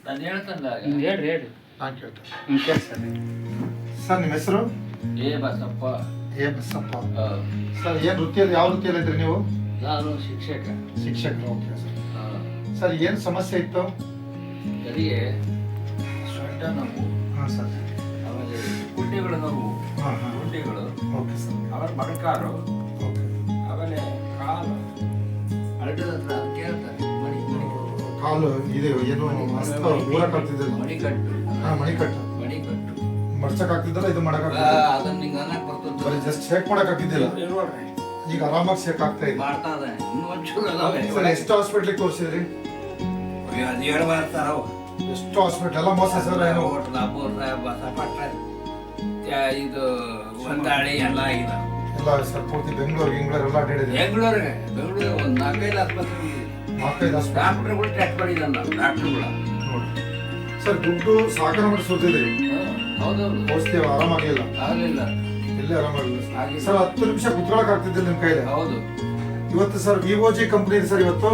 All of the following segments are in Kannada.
ನಾನು ಹೇಳ್ತಲ್ಲ ಹೇಳ್ರಿ ಹೇಳ್ರಿ. ನಾನು ಕೇಳ್ತೇನೆ. ಕೇಳಿ ಸರ್. ಸರ್ ನಿಮ್ಮ ಹೆಸರು? ಏ ಬಸಪ್ಪ. ಬಸಪ್ಪ. ಸರ್ ಏನು ವೃತ್ತಿಯಲ್ಲಿ ಯಾವ ವೃತ್ತಿಯಲ್ಲಿ ಇದ್ರಿ ನೀವು? ನಾನು ಶಿಕ್ಷಕ. ಶಿಕ್ಷಕರು. Okay sir. ಸರ್ ಏನು ಸಮಸ್ಯೆ ಇತ್ತು? ನನಗೆ ಸೊಂಟ ನೋವು. ಹಾಂ ಸರ್. ಆಮೇಲೆ ಗುಂಡಿಗಳ ನೋವು. ಹಾಂ ಹಾಂ. ಗುಂಡಿಗಳು. Okay sir. ಆಮೇಲೆ ಮೊಣಕಾಲು. ಓಕೆ. ಆಮೇಲೆ ಕಾಲು ಅಡ್ಡದ ಹತ್ರ ಕೇಳ್ತಾರೆ ಮಣಿ ಕಾಲು ಇದೆ ಏನು ಊರಕ್ಕಾಗ್ತಿದ್ದಿಲ್ಲ? ಮಣಿಕಟ್ಟು. ಹಾಂ ಮಣಿಕಟ್ಟು. ಮಣಿಕಟ್ಟು ಮಡ್ಸಕ್ಕಾಗ್ತಿದ್ದಲ್ಲ, ಇದು ಮಾಡಕ್ಕಾಗ್ತಿಲ್ಲ? ಅದನ್ನ ನಿಂಗೆ ಅನ್ನಕ್ಕೆ ಬರ್ತದೆ. ಬರೀ ಜಸ್ಟ್ ಶೇಕ್ ಮಾಡಕ್ಕಾಗ್ತಿದ್ದಿಲ್ಲ, ನೋಡ್ರಿ ಈಗ ಆರಾಮಾಗಿ ಶೇಕ್ ಆಗ್ತಾ ಇದೆ. ಮಾಡ್ತಾ ಇದ್ದಾನೆ. ಇನ್ನು ಒಂಚೂರು ಅದಾವೆ. ಸರ್ ಎಷ್ಟು ಹಾಸ್ಪಿಟ್ಲಿಗೆ ತೋರಿಸಿದ್ರಿ? ಅದು ಹೇಳಿ ಬರ್ತಾರ ಅವು. ಎಷ್ಟು ಹಾಸ್ಪಿಟ್ಲ್ ಎಲ್ಲ ಮೋಸ ಸರ್? ಏನು ಇದು ಒಂದಾಳಿ ಎಲ್ಲ ಆಗಿದೆ. ಎಲ್ಲ ಸರ್ ಪೂರ್ತಿ ಬೆಂಗಳೂರು ಎಲ್ಲ ಅಡ್ಡಾಡಿದೆ. ಬೆಂಗಳೂರಿಗೆ ಒಂದು 4-5 ಆಸ್ಪತ್ರೆ 4-5 ಹಾಸ್ಪಿಟ್ಲ್ ಡಾಕ್ಟರ್ಗಳು ಟೆಸ್ಟ್ ಮಾಡಿದ್ದ ಡಾಕ್ಟರ್ಗಳು. ನೋಡಿ ಸರ್, ದುಡ್ಡು ಸಾಕನ ಮಾಡಿ ಸುತ್ತಿದ್ರಿ. ಹೌದೌದು. ಔಷಧಿ ಆರಾಮಾಗಲಿಲ್ಲ, ಆಗಲಿಲ್ಲ, ಎಲ್ಲಿ ಆರಾಮಾಗಲಿಲ್ಲ ಸರ್. 10 ನಿಮಿಷ ಕುತ್ಕೊಳಕ್ ಆಗ್ತಿದ್ದಿಲ್ಲ ನಿಮ್ ಕೈಲಿ. ಹೌದು. ಇವತ್ತು ಸರ್ ವಿವೋಜಿ ಕಂಪ್ನಿ ಇದೆ ಸರ್. ಇವತ್ತು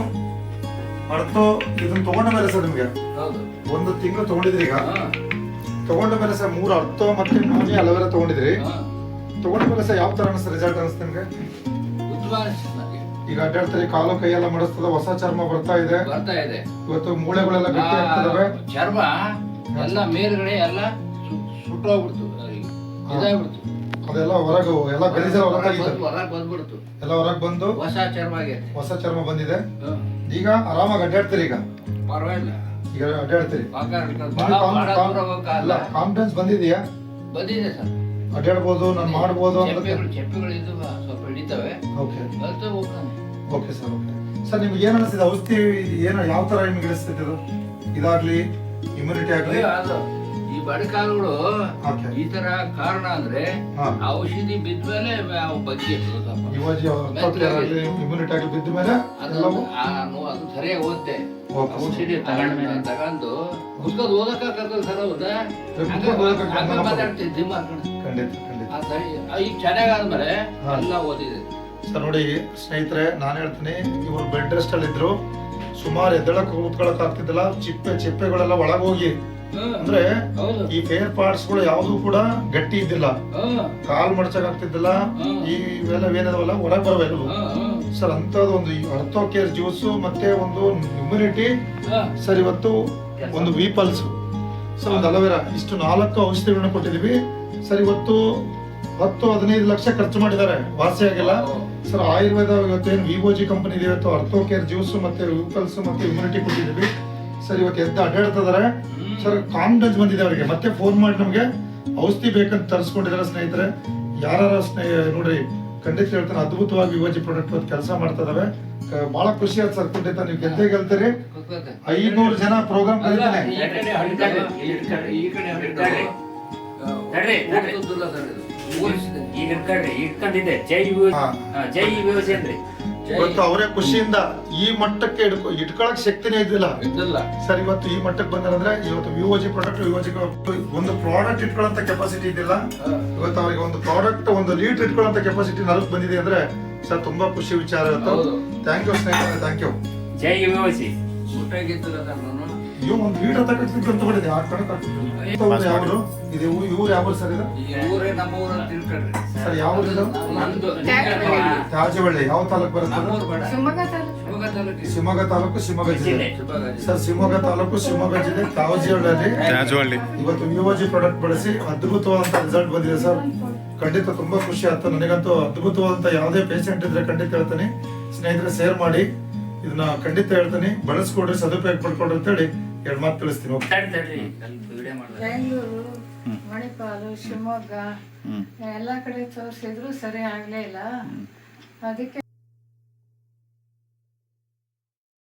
ಮರ್ತು ಇದನ್ನ ತಗೊಂಡ ಮೇಲೆ ಸರ್ ನಿಮ್ಗೆ ಹೌದು 1 ತಿಂಗಳು ತಗೊಂಡಿದ್ರಿ. ಈಗ ತಗೊಂಡ ಮೇಲೆ ಸರ್ 3 ಅರ್ಥ ಮತ್ತೆ ನಾನೇ ಅಲೋವೆರಾ ತಗೊಂಡಿದ್ರಿ. ತಗೊಂಡ ಮೇಲೆ ಸರ್ ಯಾವ ತರ ಅನಿಸ್ತು? ರಿಸಲ್ಟ್ ಅನಿಸ್ತು ನಿಮ್ಗೆ? ಈಗ ಅಡ್ಡಾಡ್ತಾರೆ, ಕಾಲು ಕೈ ಎಲ್ಲ ಮಾಡಿಸ್ತದ, ಹೊಸ ಚರ್ಮ ಬರ್ತಾ ಇದೆ. ಇವತ್ತು ಮೂಳೆಗಳೆಲ್ಲ ಗಟ್ಟಿ ಆಗ್ತದವೆ. ಚರ್ಮ ಎಲ್ಲ ಮೇಲ್ಗಡೆ ಎಲ್ಲ ಸುಟ್ಟೋಗ್ಬಿಡ್ತು, ಇದಾಗ್ಬಿಡ್ತು. ಅದೆಲ್ಲ ಹೊರಗೆ ಎಲ್ಲ ಗಲೀಜೆಲ್ಲ ಹೊರಗಾಗಿತ್ತು, ಹೊರಗೆ ಬಂದ್ಬಿಡ್ತು. ಎಲ್ಲ ಹೊರಗೆ ಬಂದು ಹೊಸ ಚರ್ಮ ಆಗೈತೆ. ಹೊಸ ಚರ್ಮ ಬಂದಿದೆ. ಈಗ ಆರಾಮಾಗಿ ಅಡ್ಡಾಡ್ತೀರಿ. ಈಗ ಪರವಾಗಿಲ್ಲ, ಈಗ ಅಡ್ಡಾಡ್ತೀರಿ. ಕಾನ್ಫಿಡೆನ್ಸ್ ಬಂದಿದೆಯಾ? ಬಂದಿದೆ ಸರ್. ಅಡ್ಡಾಡ್ಬೋದು, ನಾನು ಮಾಡ್ಬೋದು ಅಂತ. ಚೆಪ್ಪೆಗಳು ಇದ್ದು ಸ್ವಲ್ಪ ಹಿಡಿತವೆ. ಓಕೆ ಹೋಗ್ತಾನೆ. Okay sir. ಓಕೆ ಸರ್, ನಿಮ್ಗೆ ಏನ್ ಅನಿಸ್ತಿದೆ? ಔಷಧಿ ಏನು ಯಾವ ತರ ನಿಮ್ಗೆ ಅನಿಸ್ತಿದೆ? ಇದು ಇದಾಗ್ಲಿ, ಇಮ್ಯುನಿಟಿ ಆಗ್ಲಿ, ಈ ಬಡಕಾಲುಗಳು ಈ ತರ ಕಾರಣ ಅಂದ್ರೆ ಔಷಧಿ ಬಿದ್ಮೇಲೆ ಬಗ್ಗೆ ಇಮ್ಯುನಿಟಿ ಆಗಿ ಬಿದ್ದ ಮೇಲೆ ಅದು ಸರಿಯಾಗಿ ಓದ್ತೆ. ಔಷಧಿ ತಗೊಂಡು ಪುಸ್ತಕ ಓದಕ್ಕಾಗಲ್ಲ ಸರ್. ಹೌದಾ? ಮಾತಾಡ್ತಿದ್ದಿ ಈಗ ಚೆನ್ನಾಗಾದ್ಮೇಲೆ ಎಲ್ಲ ಓದಿದೆ ಸರ್. ನೋಡಿ ಸ್ನೇಹಿತರೆ, ನಾನು ಹೇಳ್ತೀನಿ, ಇವರು ಬೆಡ್ ರೆಸ್ಟ್ ಅಲ್ಲಿ ಇದ್ರು. ಸುಮಾರು ಎದ್ದಳಕ್ ಕೂತ್ಕೊಳಕ್ ಆಗ್ತಿದ್ದಿಲ್ಲ. ಚಿಪ್ಪೆಗಳೆಲ್ಲ ಒಳಗೋಗಿ, ಅಂದ್ರೆ ಈ ಫೇರ್ ಪಾರ್ಟ್ಸ್ ಗಳು ಯಾವ್ದು ಕೂಡ ಗಟ್ಟಿ ಇದ್ದಿಲ್ಲ. ಕಾಲ್ ಮಡ್ಚಕ್ ಆಗ್ತಿದ್ದಿಲ್ಲ. ಈ ಇವೆಲ್ಲವೇನದವಲ್ಲ ಹೊರಗೆ ಬರಬೇಕು ಸರ್. ಅಂತದ್ದು ಒಂದು ಅರ್ಥೋ ಕೇರ್ ಜ್ಯೂಸ್ ಮತ್ತೆ ಒಂದು ಇಮ್ಯುನಿಟಿ ಸರ್. ಇವತ್ತು ಒಂದು ವಿಪಲ್ಸ್ ಸರ್, ಒಂದು ಅಲೋವೆರಾ, ಇಷ್ಟು 4 ಔಷಧಿಗಳನ್ನ ಕೊಟ್ಟಿದೀವಿ ಸರ್. ಇವತ್ತು 10-15 ಲಕ್ಷ ಖರ್ಚು ಮಾಡಿದ್ದಾರೆ, ವಾಸಿ ಆಗಿಲ್ಲ ಸರ್. ಆಯುರ್ವೇದ ಇವತ್ತೇನು ವಿವೋಜಿ ಕಂಪನಿ ಇದೆ, ಇವತ್ತು ಅರ್ಥೋ ಕೇರ್ ಜ್ಯೂಸ್ ಮತ್ತೆ ವಿಪಲ್ಸ್ ಮತ್ತೆ ಇಮ್ಯುನಿಟಿ ಕೊಟ್ಟಿದೀವಿ ಸರ್. ಇವತ್ತು ಎದ್ದು ಅಡ್ಡಾಡ್ತಿದ್ದಾರೆ ಸರ್. ಕಾನ್ಫಿಡೆನ್ಸ್ ಬಂದಿದೆ ಅವರಿಗೆ. ಮತ್ತೆ ಫೋನ್ ಮಾಡಿ ನಮ್ಗೆ ಔಷಧಿ ಬೇಕಂತ ತರಿಸ್ಕೊಂಡಿದ್ದಾರೆ ಸ್ನೇಹಿತರೆ. ಯಾರ ನೋಡ್ರಿ, ಖಂಡಿತ ಹೇಳ್ತಾನೆ, ಅದ್ಭುತವಾಗಿ ವಿವೋಜಿ ಪ್ರಾಡಕ್ಟ್ ಇವತ್ತು ಕೆಲಸ ಮಾಡ್ತಾ ಇದಾವೆ. ಬಹಳ ಖುಷಿ ಆಯ್ತು ಸರ್. ಖಂಡಿತ ನೀವು ಗೆಲ್ತೀರಿ. 500 ಜನ ಪ್ರೋಗ್ರಾಮ್ ಕರೀತಾನೆ. ಇವತ್ತು ಅವರೇ ಖುಷಿಯಿಂದ ಈ ಮಟ್ಟಕ್ಕೆ ಇಟ್ಕೊಳಕ್ ಶಕ್ತಿನೇ ಇದ್ದಿಲ್ಲ ಸರ್. ಇವತ್ತು ಈ ಮಟ್ಟಕ್ಕೆ ಬಂದ್ರೆ ಇವತ್ತು ವಿವೋಜಿ ಪ್ರಾಡಕ್ಟ್, ಒಂದು ಪ್ರಾಡಕ್ಟ್ ಇಟ್ಕೊಳ್ಳೋಂತ ಕೆಪಾಸಿಟಿ ಇದ್ದಿಲ್ಲ. ಇವತ್ತು ಅವರಿಗೆ ಒಂದು ಪ್ರಾಡಕ್ಟ್, ಒಂದು ಲೀಟರ್ ಇಟ್ಕೊಳ್ಳೋಂತ ಕೆಪಾಸಿಟಿ 4 ಬಂದಿದೆ ಅಂದ್ರೆ ಸರ್, ತುಂಬಾ ಖುಷಿ ವಿಚಾರ ಇವತ್ತು. ಥ್ಯಾಂಕ್ ಯು ಸ್ನೇಹಿತರೆ, ಥ್ಯಾಂಕ್ ಯು. ಜೈ ವಿವೋಜಿ. ಇವ್ ಒಂದು ಲೀಟರ್ ತಗೊಂಡಿದ್ದೆ ಅಂತ ಮಾಡಿದೆ. ಆ ಕಡೆ ಯಾವ್ದು ಇದೆ? ಇವ್ರು ಯಾವ ಸರ್? ಇದು ಸರ್ ಯಾವ ತ್ಯಾಜ್ಯವಳ್ಳಿ ಯಾವ ತಾಲೂಕು ಬರುತ್ತೆ? ಶಿವಮೊಗ್ಗ ತಾಲೂಕು, ಶಿವಮೊಗ್ಗ ಜಿಲ್ಲೆ ಸರ್. ಶಿವಮೊಗ್ಗ ತಾಲೂಕು, ಶಿವಮೊಗ್ಗ ಜಿಲ್ಲೆ ತ್ಯಾಜ್ಯವಳ್ಳಿ. ಇವತ್ತು ವಿವೋಜಿ ಪ್ರಾಡಕ್ಟ್ ಬಳಸಿ ಅದ್ಭುತವಾದಂತ ರಿಸಲ್ಟ್ ಬಂದಿದೆ ಸರ್. ಖಂಡಿತ ತುಂಬಾ ಖುಷಿ ಆಯ್ತು ನನಗಂತೂ. ಅದ್ಭುತವಾದಂತ ಯಾವುದೇ ಪೇಷಂಟ್ ಇದ್ರೆ ಖಂಡಿತ ಹೇಳ್ತೀನಿ ಸ್ನೇಹಿತರೆ, ಶೇರ್ ಮಾಡಿ ಇದನ್ನ. ಖಂಡಿತ ಹೇಳ್ತೀನಿ, ಬಳಸ್ಕೊಡ್ರಿ, ಸದುಪಯೋಗ ಪಡ್ಕೊಡ್ರಿ ಅಂತ ಹೇಳಿ 2 ಮಾತು ತಿಳಿಸ್ತೀನಿ. ಬೆಂಗಳೂರು, ಮಣಿಪಾಲು, ಶಿವಮೊಗ್ಗ ಎಲ್ಲ ಕಡೆ ತೋರಿಸಿದ್ರು ಸರಿ ಆಗ್ಲೇ ಇಲ್ಲ. ಅದಕ್ಕೆ